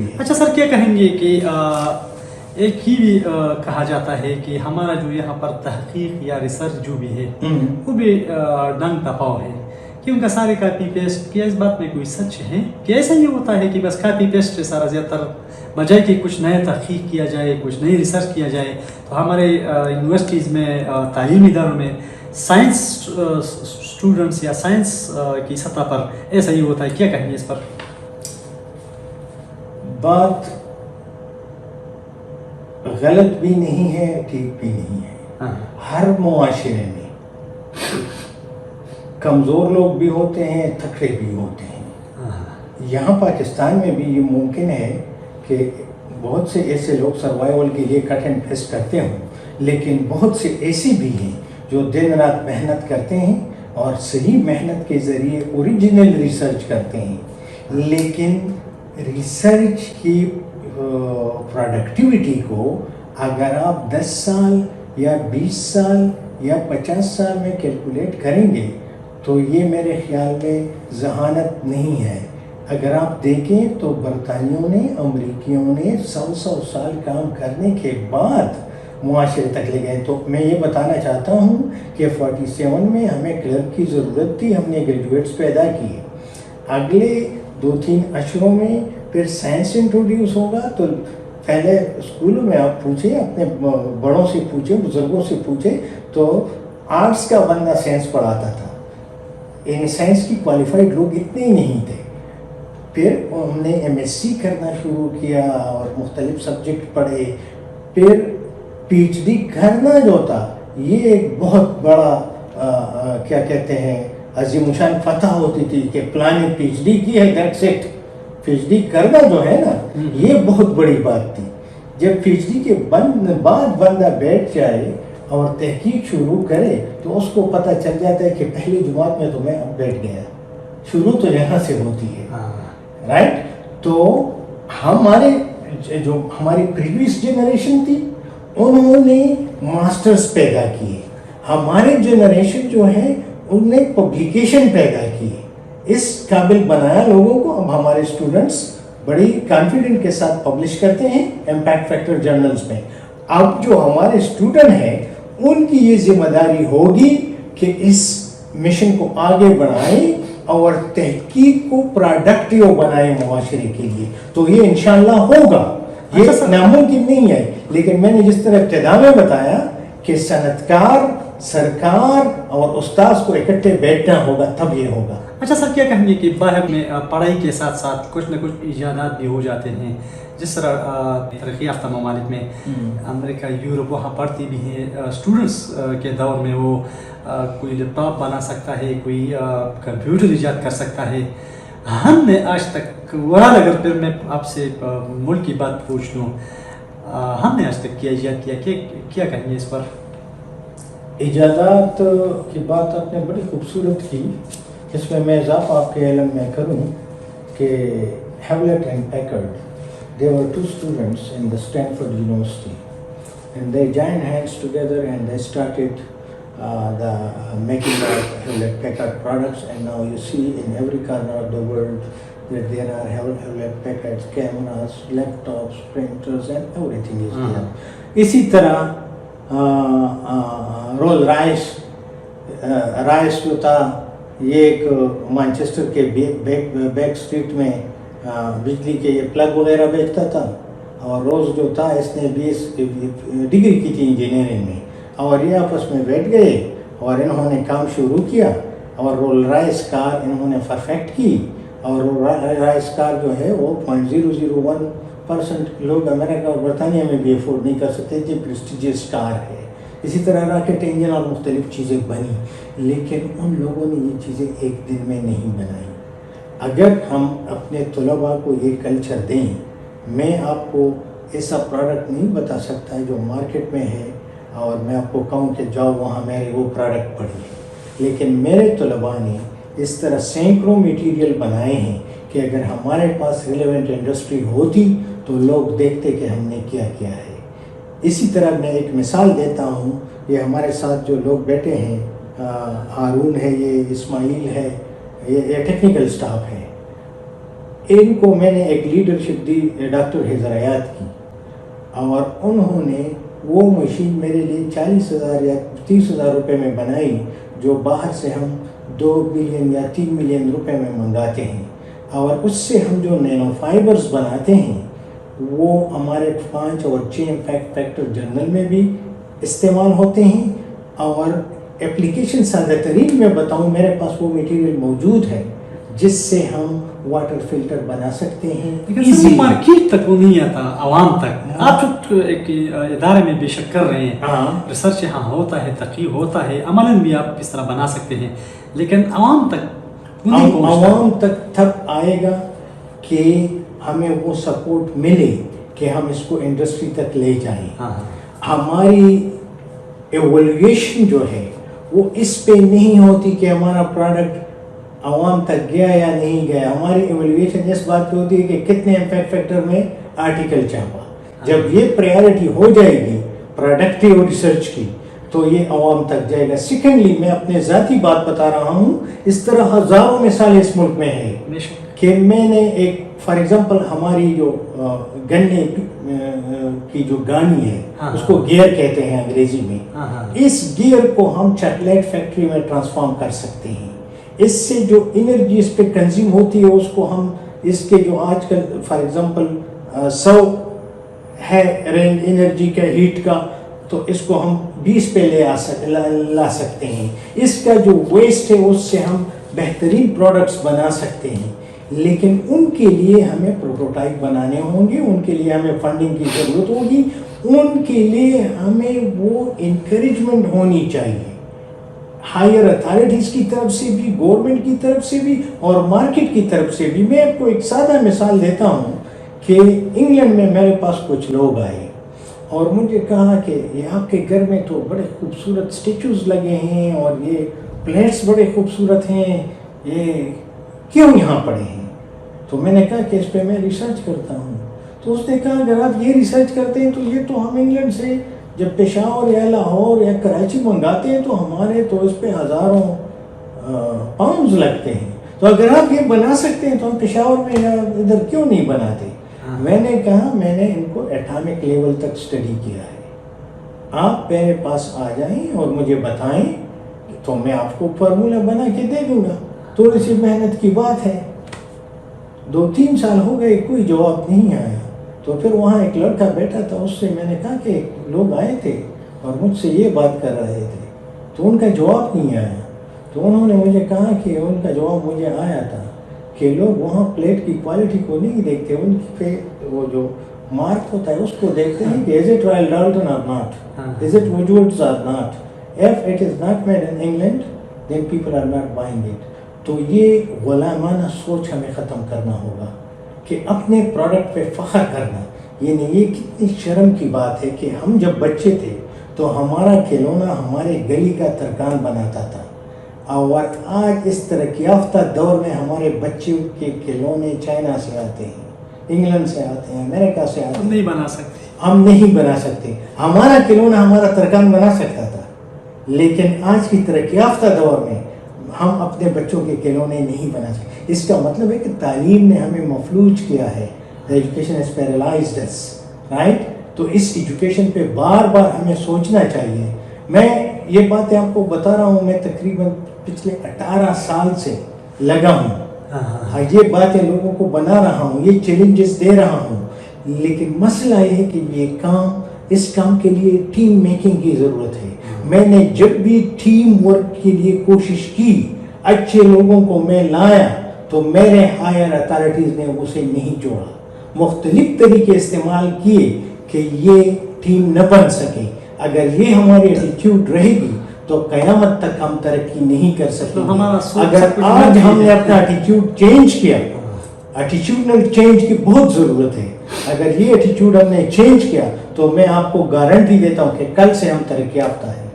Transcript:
ضروری ہے. اچھا سر، کیا کہیں گے کہ ایک ہی بھی کہا جاتا ہے کہ ہمارا جو یہاں پر تحقیق یا ریسرچ جو بھی ہے وہ بھی ڈنگ ٹپاؤ ہے، کیونکہ سارے کاپی پیسٹ. کیا اس بات میں کوئی سچ ہے کہ ایسا ہی ہوتا ہے کہ بس کاپی پیسٹ سارا زیادہ تر، بجائے کہ کچھ نیا تحقیق کیا جائے، کچھ نئی ریسرچ کیا جائے؟ تو ہمارے یونیورسٹیز میں، تعلیمی اداروں میں سائنس اسٹوڈنٹس یا سائنس کی سطح پر ایسا ہی ہوتا ہے. کیا کہیں گے اس پر؟ بات غلط بھی نہیں ہے، ٹھیک بھی نہیں ہے. ہر معاشرے میں کمزور لوگ بھی ہوتے ہیں، تکڑے بھی ہوتے ہیں. یہاں پاکستان میں بھی یہ ممکن ہے کہ بہت سے ایسے لوگ سروائیول کے لیے کٹ اینڈ پیسٹ کرتے ہوں، لیکن بہت سے ایسے بھی ہیں جو دن رات محنت کرتے ہیں اور صحیح محنت کے ذریعے اوریجنل ریسرچ کرتے ہیں. لیکن ریسرچ کی پروڈکٹیوٹی کو اگر آپ 10 سال یا 20 سال یا 50 سال میں کیلکولیٹ کریں گے تو یہ میرے خیال میں ذہانت نہیں ہے. اگر آپ دیکھیں تو برطانیوں نے، امریکیوں نے 100 سال کام کرنے کے بعد معاشرے تک لے گئے. تو میں یہ بتانا چاہتا ہوں کہ 47 میں ہمیں کلرک کی ضرورت تھی، ہم نے گریجویٹس پیدا کیے. اگلے 2-3 اشروں میں پھر سائنس انٹروڈیوس ہوگا. تو پہلے اسکولوں میں آپ پوچھیں، اپنے بڑوں سے پوچھیں، بزرگوں سے پوچھیں، تو آرٹس کا بندہ سائنس پڑھاتا تھا. ان سائنس کی کوالیفائڈ لوگ اتنے ہی نہیں تھے. پھر ہم نے ایم ایس سی کرنا شروع کیا اور مختلف سبجیکٹ پڑھے. پھر پی ایچ ڈی کرنا جو تھا یہ ایک بہت بڑا کیا کہتے ہیں عظیم شان فتح ہوتی تھی کہ پلان پی ایچ ڈی کی ہے، that's it. P H D کرنا جو ہے نا یہ بہت بڑی بات تھی. جب پی ایچ ڈی کے بعد بندہ بیٹھ جائے اور تحقیق شروع کرے تو اس کو پتہ چل جاتا ہے کہ پہلی جماعت میں تو میں اب بیٹھ گیا. شروع تو یہاں سے ہوتی ہے، رائٹ. تو ہماری پریویس جنریشن تھی، انہوں نے ماسٹرز پیدا کیے. ہمارے جنریشن جو ہے ان نے پبلیکیشن پیدا کی، اس قابل بنایا لوگوں کو. اب ہمارے اسٹوڈنٹس بڑی کانفیڈنٹ کے ساتھ پبلش کرتے ہیں امپیکٹ فیکٹر جرنلز میں. اب جو ہمارے اسٹوڈنٹ ہیں ان کی یہ ذمہ داری ہوگی کہ اس مشن کو آگے بڑھائیں اور تحقیق کو پروڈکٹیو بنائیں معاشرے کے لیے. تو یہ انشاءاللہ ہوگا، یہ ناممکن نہیں ہے. لیکن میں نے جس طرح ابتدا میں بتایا کہ صنعتکار، سرکار اور استاذ کو اکٹھے بیٹھنا ہوگا، تب یہ ہوگا. اچھا سر، کیا کہیں گے کہ باہر میں پڑھائی کے ساتھ ساتھ کچھ نہ کچھ ایجادات بھی ہو جاتے ہیں، جس طرح ترقی یافتہ ممالک میں امریکہ، یورپ، وہاں پڑھتی بھی ہیں اسٹوڈنٹس کے دور میں وہ کوئی لیپ ٹاپ بنا سکتا ہے، کوئی کمپیوٹر ایجاد کر سکتا ہے. ہم نے آج تک اگر پھر میں آپ سے ملک کی بات پوچھ لوں، ہم نے آج تک کیا ایجاد کیا، کیا کہیں گے اس پر؟ ایجادات کی بات آپ نے بڑی خوبصورت کی. اس میں میں اضافہ آپ کے علم میں کروں کہ ہیولٹ and پیکرڈ، they were 2 students in the Stanford University, and they joined hands together and they started the making of Hewlett Packard products. And now you see in every corner of the world that there are Hewlett Packard cameras, laptops, printers, and everything is there. اسی طرح role rice جو تھا، یہ ایک Manchester کے back street میں بجلی کے یہ پلگ وغیرہ بیچتا تھا. اور روز جو تھا اس نے 20 ڈگری کی تھی انجینئرنگ میں، اور یہ آپس میں بیٹھ گئے اور انہوں نے کام شروع کیا اور رول رائس کار انہوں نے پرفیکٹ کی. اور رول رائس کار جو ہے وہ 0.001% لوگ امریکہ اور برطانیہ میں بھی افورڈ نہیں کر سکتے، جو پریسٹیجیس کار ہے. اسی طرح راکٹ انجن اور مختلف چیزیں بنی، لیکن ان لوگوں نے یہ چیزیں ایک دن میں نہیں بنائی. اگر ہم اپنے طلباء کو یہ کلچر دیں، میں آپ کو ایسا پروڈکٹ نہیں بتا سکتا جو مارکیٹ میں ہے اور میں آپ کو کہوں کہ جاؤ وہاں میرے وہ پروڈکٹ پڑھیے. لیکن میرے طلباء نے اس طرح سینکڑوں میٹیریل بنائے ہیں کہ اگر ہمارے پاس ریلیونٹ انڈسٹری ہوتی تو لوگ دیکھتے کہ ہم نے کیا کیا ہے. اسی طرح میں ایک مثال دیتا ہوں، یہ ہمارے ساتھ جو لوگ بیٹھے ہیں، ہارون ہے، یہ اسماعیل ہے، یہ ٹیکنیکل سٹاف ہے. ان کو میں نے ایک لیڈرشپ دی ڈاکٹر حیدریات کی، اور انہوں نے وہ مشین میرے لیے 40,000 یا 30,000 روپے میں بنائی، جو باہر سے ہم 2 ملین یا 3 ملین روپے میں منگاتے ہیں، اور اس سے ہم جو نینو فائبرز بناتے ہیں وہ ہمارے 5 اور 6 امپیکٹ فیکٹر جرنل میں بھی استعمال ہوتے ہیں، اور اپلیکیشن سادہ ترین میں بتاؤں، میرے پاس وہ میٹیریل موجود ہے جس سے ہم واٹر فلٹر بنا سکتے ہیں۔ لیکن سر مارکیٹ تک وہ نہیں آتا، عوام تک۔ آپ جو ایک ادارے میں بے شک کر رہے ہیں، ریسرچ یہاں ہوتا ہے، تحقیق ہوتا ہے، عملاً بھی آپ اس طرح بنا سکتے ہیں، لیکن عوام تک نہیں پہنچتا۔ عوام تک تب آئے گا کہ ہمیں وہ سپورٹ ملے کہ ہم اس کو انڈسٹری تک لے جائیں۔ ہماری ایویلویشن جو ہے وہ اس پہ نہیں ہوتی کہ ہمارا پروڈکٹ عوام تک گیا یا نہیں گیا، ہماری ایویلویشن اس بات پہ ہوتی ہے کہ کتنے امپیکٹ فیکٹر میں آرٹیکل چھاپا۔ جب یہ پریارٹی ہو جائے گی پروڈکٹیو ریسرچ کی تو یہ عوام تک جائے گا۔ سیکنڈلی، میں اپنے ذاتی بات بتا رہا ہوں، اس طرح ہزاروں مثالیں اس ملک میں ہیں کہ میں نے ایک فار ایگزامپل ہماری جو گنے کی جو گانی ہے اس کو گیئر کہتے ہیں انگریزی میں، اس گیئر کو ہم چاکلیٹ فیکٹری میں ٹرانسفارم کر سکتے ہیں۔ اس سے جو انرجی اس پہ کنزیوم ہوتی ہے اس کو ہم اس کے جو آج کل فار ایگزامپل 100 ہے رینج انرجی کا ہیٹ کا، تو اس کو ہم 20 پہ لا سکتے ہیں۔ اس کا جو ویسٹ ہے اس سے ہم بہترین پروڈکٹس بنا سکتے ہیں، لیکن ان کے لیے ہمیں پروٹوٹائپ بنانے ہوں گے، ان کے لیے ہمیں فنڈنگ کی ضرورت ہوگی، ان کے لیے ہمیں وہ انکریجمنٹ ہونی چاہیے ہائر اتھارٹیز کی طرف سے بھی، گورنمنٹ کی طرف سے بھی، اور مارکیٹ کی طرف سے بھی۔ میں آپ کو ایک سادہ مثال دیتا ہوں کہ انگلینڈ میں میرے پاس کچھ لوگ آئے اور مجھے کہا کہ یہ آپ کے گھر میں تو بڑے خوبصورت اسٹیچوز لگے ہیں اور یہ پلیٹس بڑے خوبصورت ہیں، یہ کیوں یہاں پڑے ہیں؟ تو میں نے کہا کہ اس پہ میں ریسرچ کرتا ہوں۔ تو اس نے کہا اگر آپ یہ ریسرچ کرتے ہیں تو یہ تو ہم انگلینڈ سے جب پشاور یا لاہور یا کراچی منگاتے ہیں تو ہمارے تو اس پہ ہزاروں پاؤنڈز لگتے ہیں، تو اگر آپ یہ بنا سکتے ہیں تو ہم پشاور میں یا ادھر کیوں نہیں بناتے؟ میں نے کہا میں نے ان کو ایٹامک لیول تک اسٹڈی کیا ہے، آپ میرے پاس آ جائیں اور مجھے بتائیں تو میں آپ کو فارمولہ بنا کے دے دوں گا۔ تھوڑی سی محنت کی بات ہے۔ 2-3 سال ہو گئے، کوئی جواب نہیں آیا۔ تو پھر وہاں ایک لڑکا بیٹھا تھا، اس سے میں نے کہا کہ لوگ آئے تھے اور مجھ سے یہ بات کر رہے تھے تو ان کا جواب نہیں آیا۔ تو انہوں نے مجھے کہا کہ ان کا جواب مجھے آیا تھا کہ لوگ وہاں پلیٹ کی کوالٹی کو نہیں دیکھتے، ان پہ وہ جو مارک ہوتا ہے اس کو دیکھتے ہیں کہ is it Royal Dalton or not, is it Woodwards or not, if it is not made in England then people are not buying it۔ تو یہ غلامانہ سوچ ہمیں ختم کرنا ہوگا کہ اپنے پروڈکٹ پہ فخر کرنا، یعنی یہ کتنی شرم کی بات ہے کہ ہم جب بچے تھے تو ہمارا کھلونا ہمارے گلی کا ترکان بناتا تھا، اور آج اس ترقی یافتہ دور میں ہمارے بچوں کے کھلونے چائنا سے آتے ہیں، انگلینڈ سے آتے ہیں، امریکہ سے آتے ہیں، نہیں بنا سکتے، ہم نہیں بنا سکتے۔ ہمارا کھلونا ہمارا ترکان بنا سکتا تھا، لیکن آج کی ترقی یافتہ دور میں ہم اپنے بچوں کے کھلونے نہیں بنا سکتے۔ اس کا مطلب ہے کہ تعلیم نے ہمیں مفلوج کیا ہے، education has paralyzed us، right? تو اس ایجوکیشن پہ بار بار ہمیں سوچنا چاہیے۔ میں یہ باتیں آپ کو بتا رہا ہوں، میں تقریباً پچھلے 18 سال سے لگا ہوں، یہ باتیں لوگوں کو بنا رہا ہوں، یہ چیلنجز دے رہا ہوں، لیکن مسئلہ یہ ہے کہ یہ کام، اس کام کے لیے ٹیم میکنگ کی ضرورت ہے۔ میں نے جب بھی ٹیم ورک کے لیے کوشش کی، اچھے لوگوں کو میں لایا، تو میرے ہائر اتھارٹیز نے اسے نہیں جوڑا، مختلف طریقے استعمال کیے کہ یہ ٹیم نہ بن سکے۔ اگر یہ ہماری ایٹیٹیوڈ رہے گی تو قیامت تک ہم ترقی نہیں کر سکتے۔ اگر آج ہم نے اپنا ایٹیٹیوڈ چینج کیا، ایٹیٹیوڈنل چینج کی بہت ضرورت ہے، اگر یہ ایٹیٹیوڈ ہم نے چینج کیا تو میں آپ کو گارنٹی دیتا ہوں کہ کل سے ہم ترقی یافتہ ہیں۔